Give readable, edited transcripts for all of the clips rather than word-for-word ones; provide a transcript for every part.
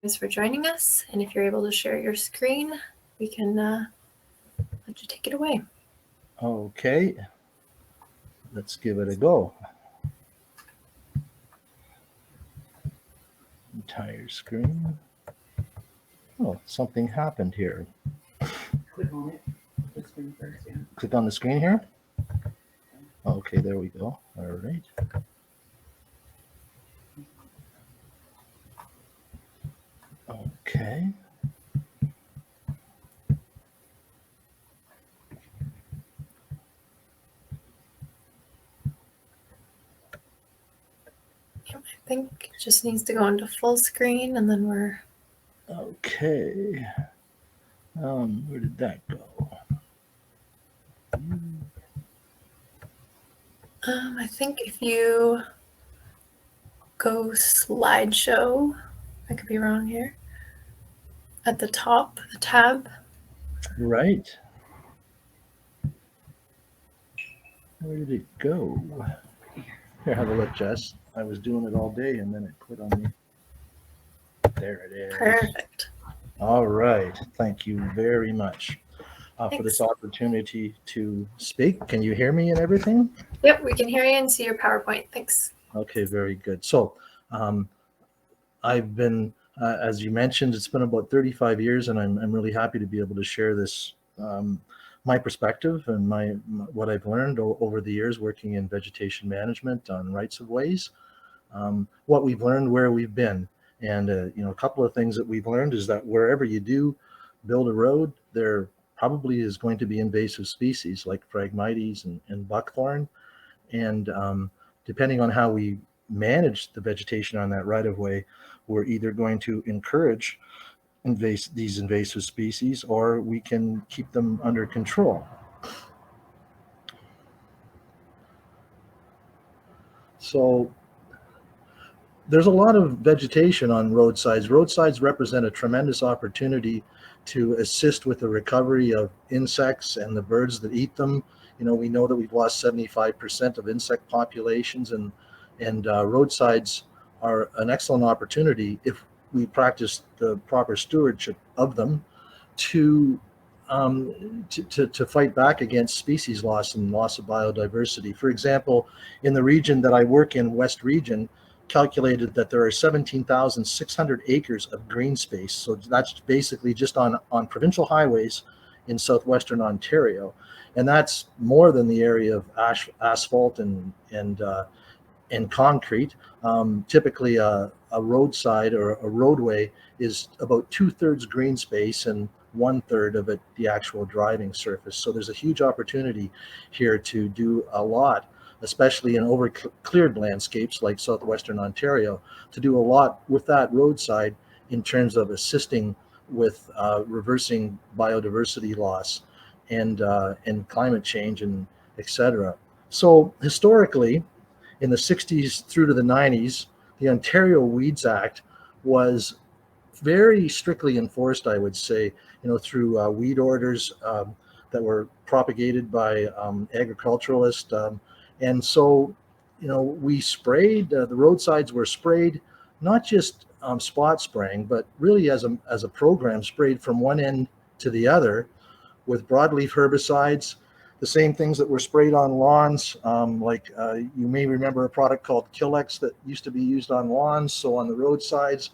Thanks for joining us. And if you're able to share your screen, we can let you take it away. Okay, let's give it a go. Entire screen. Oh, something happened here. Click on it. The screen first, yeah. Click on the screen here. Okay, there we go. All right. Okay. I think it just needs to go into full screen and then we're... Okay. Where did that go? I think if you go slideshow, I could be wrong here, at the top, the tab. Right. Where did it go? Here, have a look, Jess. I was doing it all day and then it quit on me. There it is. Perfect. All right. Thank you very much for Thanks. this opportunity to speak. Can you hear me and everything? Yep, we can hear you and see your PowerPoint. Thanks. Okay, very good. So I've been, as you mentioned, it's been about 35 years, and I'm really happy to be able to share this, my perspective and what I've learned over the years working in vegetation management on rights of ways, what we've learned, where we've been. And, a couple of things that we've learned is that wherever you do build a road, there probably is going to be invasive species like Phragmites and buckthorn. And depending on how we manage the vegetation on that right of way, we're either going to encourage these invasive species or we can keep them under control. So there's a lot of vegetation on roadsides. Roadsides represent a tremendous opportunity to assist with the recovery of insects and the birds that eat them. We know that we've lost 75% of insect populations, and roadsides are an excellent opportunity if we practice the proper stewardship of them to fight back against species loss and loss of biodiversity. For example, in the region that I work in, West Region, calculated that there are 17,600 acres of green space. So that's basically just on provincial highways in southwestern Ontario. And that's more than the area of asphalt and concrete. Typically a roadside or a roadway is about 2/3 green space and 1/3 of it the actual driving surface. So there's a huge opportunity here to do a lot, especially in over cleared landscapes like southwestern Ontario, to do a lot with that roadside in terms of assisting with reversing biodiversity loss and climate change and etc. So historically, in the 60s through to the 90s, the Ontario Weeds Act was very strictly enforced, I would say, through weed orders that were propagated by agriculturalists. And so, we sprayed, the roadsides were sprayed, not just spot spraying, but really as a program, sprayed from one end to the other with broadleaf herbicides, the same things that were sprayed on lawns. You may remember a product called Killex that used to be used on lawns. So on the roadsides,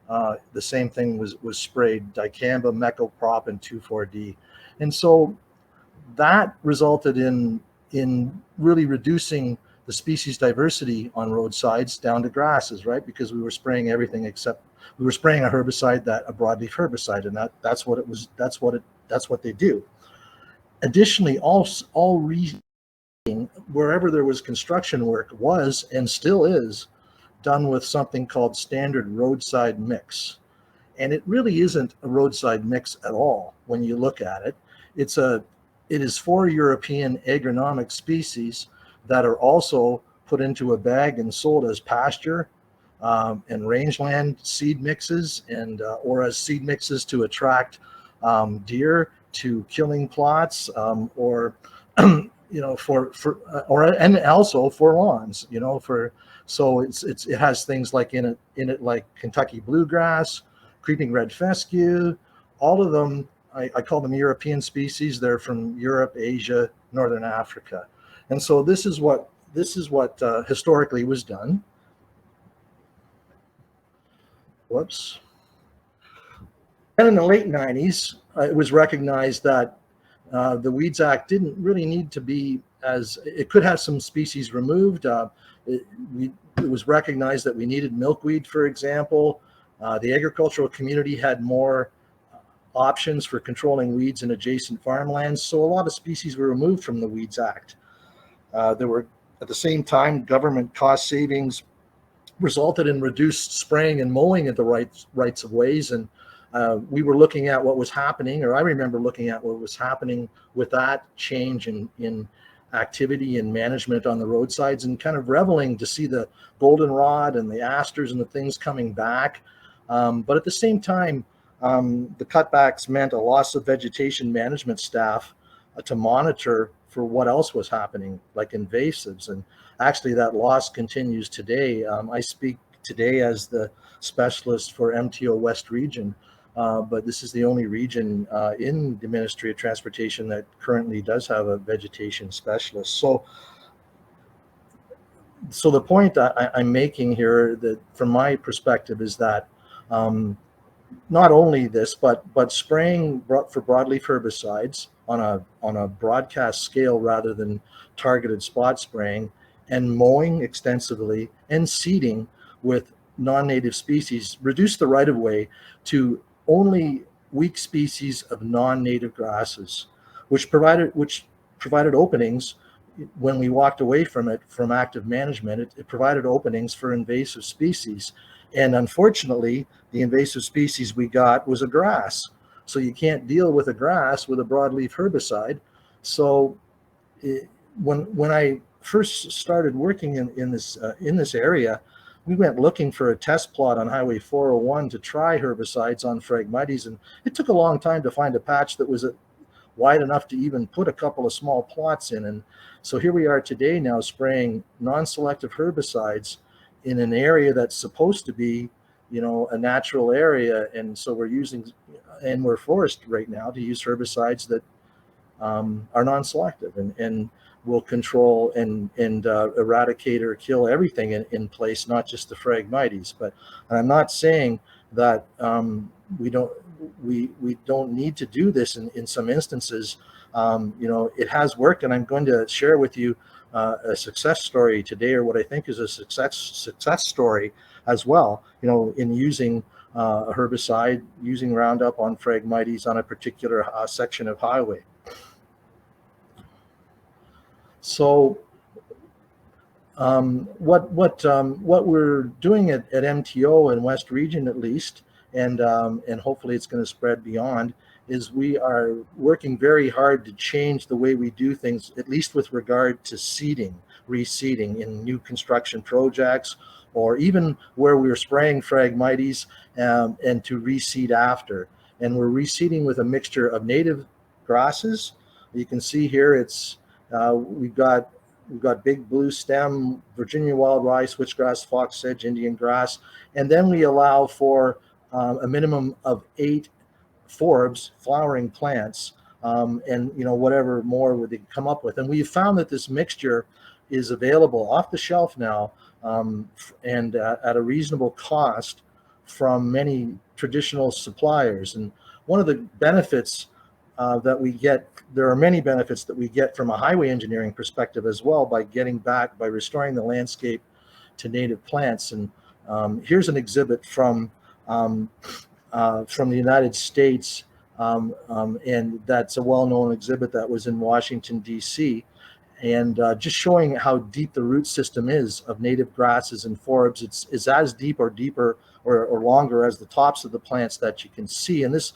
the same thing was sprayed, dicamba, mecoprop, and 2,4-D. And so that resulted in really reducing the species diversity on roadsides down to grasses, right? Because we were spraying everything except we were spraying a herbicide, a broadleaf herbicide, and that's what it was. That's what they do. Additionally, all regions, wherever there was construction work, was and still is done with something called standard roadside mix. And it really isn't a roadside mix at all when you look at it. It is 4 European agronomic species that are also put into a bag and sold as pasture and rangeland seed mixes, and or as seed mixes to attract deer to killing plots, or and also for lawns, so it has things like in it like Kentucky bluegrass, creeping red fescue, all of them, I call them European species. They're from Europe, Asia, Northern Africa. And so this is what historically was done. Whoops. And in the late 90s, it was recognized that the Weeds Act didn't really need to be it could have some species removed. It was recognized that we needed milkweed, for example. The agricultural community had more options for controlling weeds in adjacent farmlands, so a lot of species were removed from the Weeds Act. There were, at the same time, government cost savings resulted in reduced spraying and mowing at the rights of ways, and we were looking at what was happening, or I remember looking at what was happening with that change in activity and management on the roadsides, and kind of reveling to see the goldenrod and the asters and the things coming back. But at the same time, the cutbacks meant a loss of vegetation management staff to monitor for what else was happening, like invasives. And actually that loss continues today. I speak today as the specialist for MTO West Region, but this is the only region in the Ministry of Transportation that currently does have a vegetation specialist. So the point I'm making here, that from my perspective, is that not only this, but spraying for broadleaf herbicides on a broadcast scale rather than targeted spot spraying, and mowing extensively and seeding with non-native species reduce the right-of-way to only weak species of non-native grasses, which provided openings. When we walked away from it, from active management, it provided openings for invasive species. And unfortunately, the invasive species we got was a grass. So you can't deal with a grass with a broadleaf herbicide. So when I first started working in this area, we went looking for a test plot on Highway 401 to try herbicides on Phragmites, and it took a long time to find a patch that was wide enough to even put a couple of small plots in. And so here we are today now, spraying non-selective herbicides in an area that's supposed to be, a natural area. And so we're forced right now to use herbicides that are non-selective and will control and eradicate or kill everything in place, not just the Phragmites. But I'm not saying that we don't need to do this in some instances. It has worked, and I'm going to share with you a success story today, or what I think is a success story as well, in using a herbicide, using Roundup on Phragmites on a particular section of highway. So what we're doing at MTO and West Region, at least, and hopefully it's going to spread beyond, is we are working very hard to change the way we do things, at least with regard to seeding, reseeding in new construction projects, or even where we're spraying Phragmites, and to reseed after. And we're reseeding with a mixture of native grasses. You can see here we've got big blue stem, Virginia wild rye, switchgrass, fox sedge, Indian grass, and then we allow for a minimum of 8 forbs, flowering plants, and whatever more they come up with. And we've found that this mixture is available off the shelf now, and at a reasonable cost from many traditional suppliers. And one of the benefits that we get, there are many benefits that we get from a highway engineering perspective as well, by restoring the landscape to native plants. And here's an exhibit from the United States, and that's a well-known exhibit that was in Washington, D.C., and just showing how deep the root system is of native grasses and forbs. It's as deep or deeper or longer as the tops of the plants that you can see. And this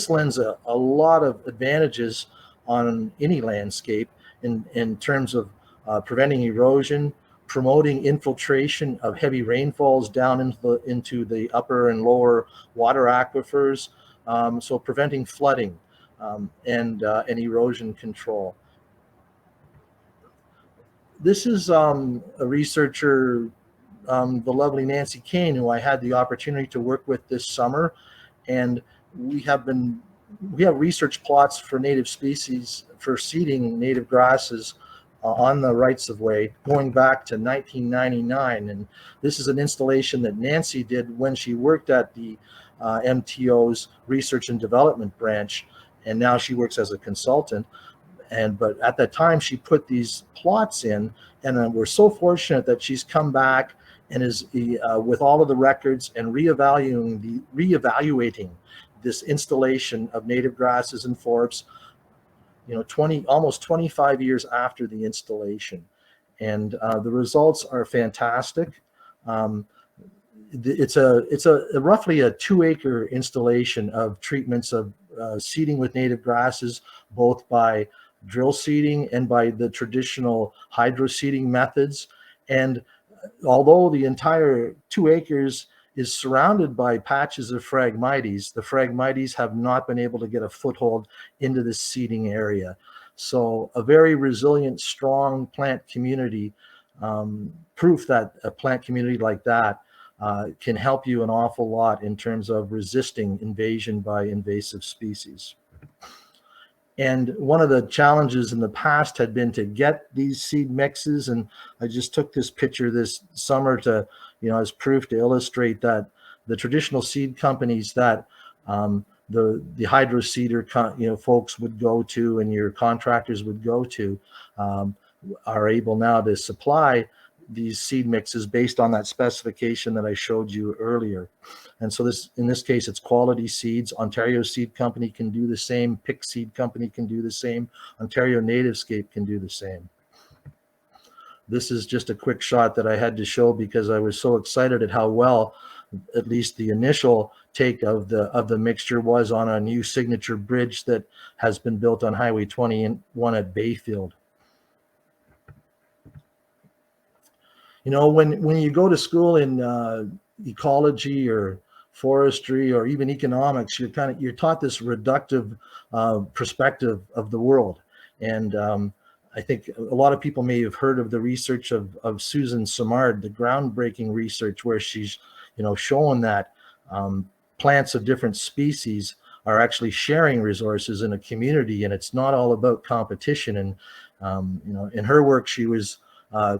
lends a lot of advantages on any landscape in terms of preventing erosion, promoting infiltration of heavy rainfalls down into the upper and lower water aquifers, so preventing flooding and erosion control. This is a researcher the lovely Nancy Kane, who I had the opportunity to work with this summer, and we have research plots for native species for seeding native grasses on the rights of way going back to 1999. And this is an installation that Nancy did when she worked at the MTO's research and development branch, and now she works as a consultant. But at that time she put these plots in, and we're so fortunate that she's come back and is with all of the records and reevaluating this installation of native grasses and forbs, almost 25 years after the installation. And the results are fantastic. It's a roughly a 2-acre installation of treatments of seeding with native grasses, both by drill seeding and by the traditional hydro seeding methods. And although the entire 2 acres is surrounded by patches of Phragmites, the Phragmites have not been able to get a foothold into this seeding area. So a very resilient, strong plant community, proof that a plant community like that can help you an awful lot in terms of resisting invasion by invasive species. And one of the challenges in the past had been to get these seed mixes. And I just took this picture this summer to, as proof to illustrate that the traditional seed companies that the hydro seeder, folks would go to and your contractors would go to are able now to supply these seed mixes based on that specification that I showed you earlier. And so in this case, it's Quality Seeds. Ontario Seed Company can do the same. Pick Seed Company can do the same. Ontario Nativescape can do the same. This is just a quick shot that I had to show because I was so excited at how well, at least the initial take of the mixture was on a new signature bridge that has been built on Highway 21 at Bayfield. When you go to school in ecology or forestry or even economics, you're taught this reductive perspective of the world. And I think a lot of people may have heard of the research of Susan Simard, the groundbreaking research where she's showing that plants of different species are actually sharing resources in a community, and it's not all about competition. And in her work, she was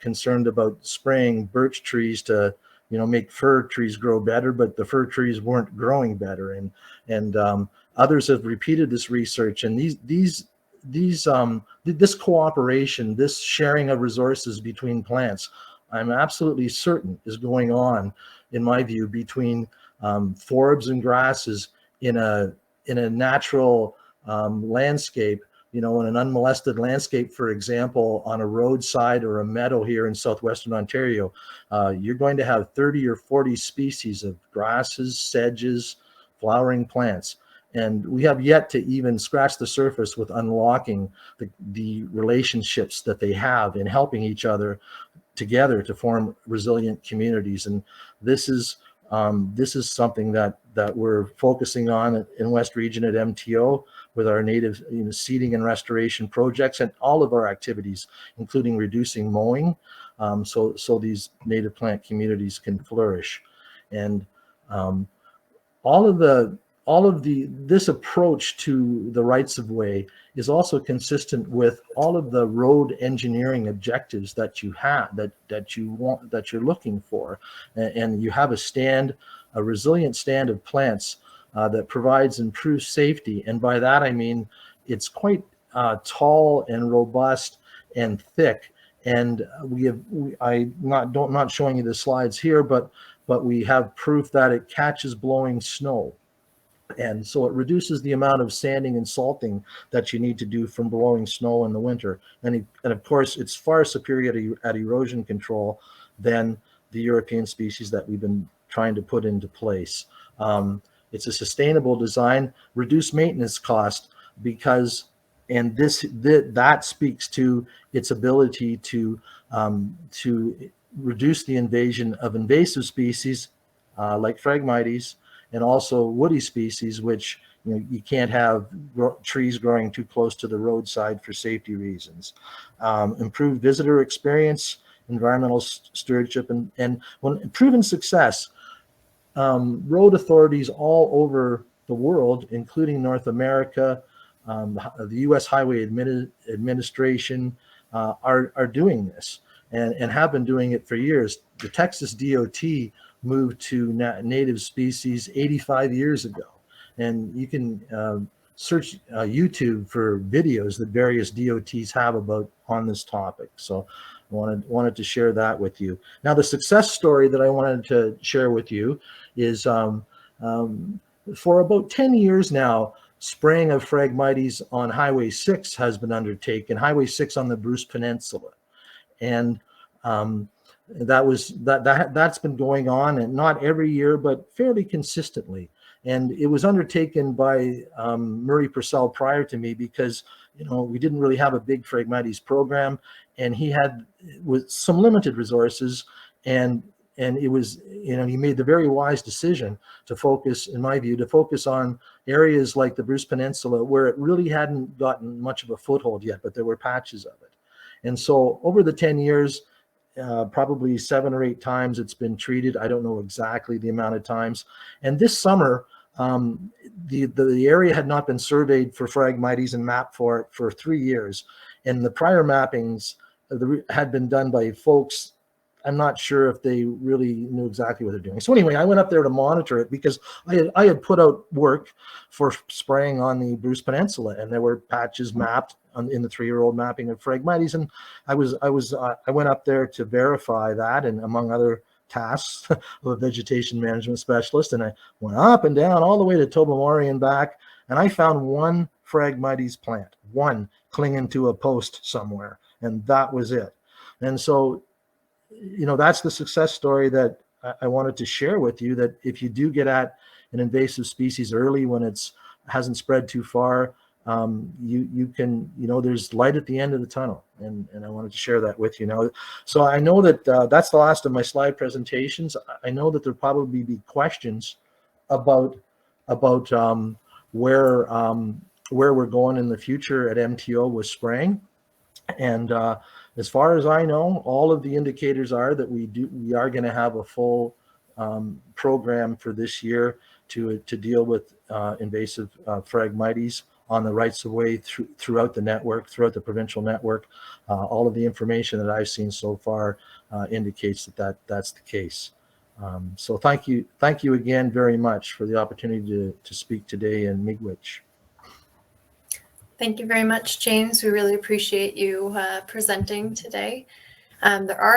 concerned about spraying birch trees to make fir trees grow better, but the fir trees weren't growing better. And others have repeated this research, and this cooperation, this sharing of resources between plants, I'm absolutely certain is going on, in my view, between forbs and grasses in a natural landscape. In an unmolested landscape, for example, on a roadside or a meadow here in southwestern Ontario, you're going to have 30 or 40 species of grasses, sedges, flowering plants. And we have yet to even scratch the surface with unlocking the relationships that they have in helping each other together to form resilient communities. And this is something that we're focusing on in West Region at MTO with our native seeding and restoration projects and all of our activities, including reducing mowing, so these native plant communities can flourish. And this approach to the rights of way is also consistent with all of the road engineering objectives that you have, that you're looking for. And you have a resilient stand of plants that provides improved safety. And by that, I mean, it's quite tall and robust and thick. And I'm not showing you the slides here, but we have proof that it catches blowing snow. And so it reduces the amount of sanding and salting that you need to do from blowing snow in the winter. And of course, it's far superior at erosion control than the European species that we've been trying to put into place. It's a sustainable design, reduced maintenance cost, and that speaks to its ability to reduce the invasion of invasive species like Phragmites, and also woody species, which you can't have trees growing too close to the roadside for safety reasons. Improved visitor experience, environmental stewardship, and when proven success, road authorities all over the world, including North America, the U.S. Highway Administration, are doing this and have been doing it for years. The Texas DOT moved to native species 85 years ago, and you can search YouTube for videos that various DOTs have on this topic. So I wanted to share that with you. Now, the success story that I wanted to share with you is for about 10 years now, spraying of Phragmites on Highway 6 has been undertaken, Highway 6 on the Bruce Peninsula. And that's been going on, and not every year, but fairly consistently. And it was undertaken by Murray Purcell prior to me, because we didn't really have a big Phragmites program, and he had with some limited resources, and it was, he made the very wise decision to focus, in my view, on areas like the Bruce Peninsula, where it really hadn't gotten much of a foothold yet, but there were patches of it. And so over the 10 years, probably 7 or 8 times it's been treated. I don't know exactly the amount of times. And this summer, the area had not been surveyed for Phragmites and mapped for it for 3 years. And the prior mappings had been done by folks, I'm not sure if they really knew exactly what they're doing. So anyway, I went up there to monitor it, because I had put out work for spraying on the Bruce Peninsula, and there were patches mapped in the 3-year-old mapping of Phragmites, and I went up there to verify that, and among other tasks of a vegetation management specialist, and I went up and down all the way to Tobermory and back, and I found one Phragmites plant, one clinging to a post somewhere, and that was it. And so, that's the success story that I wanted to share with you, that if you do get at an invasive species early, when it's hasn't spread too far, you can, there's light at the end of the tunnel, and I wanted to share that with you now. So I know that that's the last of my slide presentations. I know that there'll probably be questions about where we're going in the future at MTO with spraying. And as far as I know, all of the indicators are that we are going to have a full program for this year to deal with invasive Phragmites on the rights of way throughout the network, throughout the provincial network. All of the information that I've seen so far indicates that's the case. So thank you again very much for the opportunity to speak today in Miigwech. Thank you very much, James. We really appreciate you presenting today. There are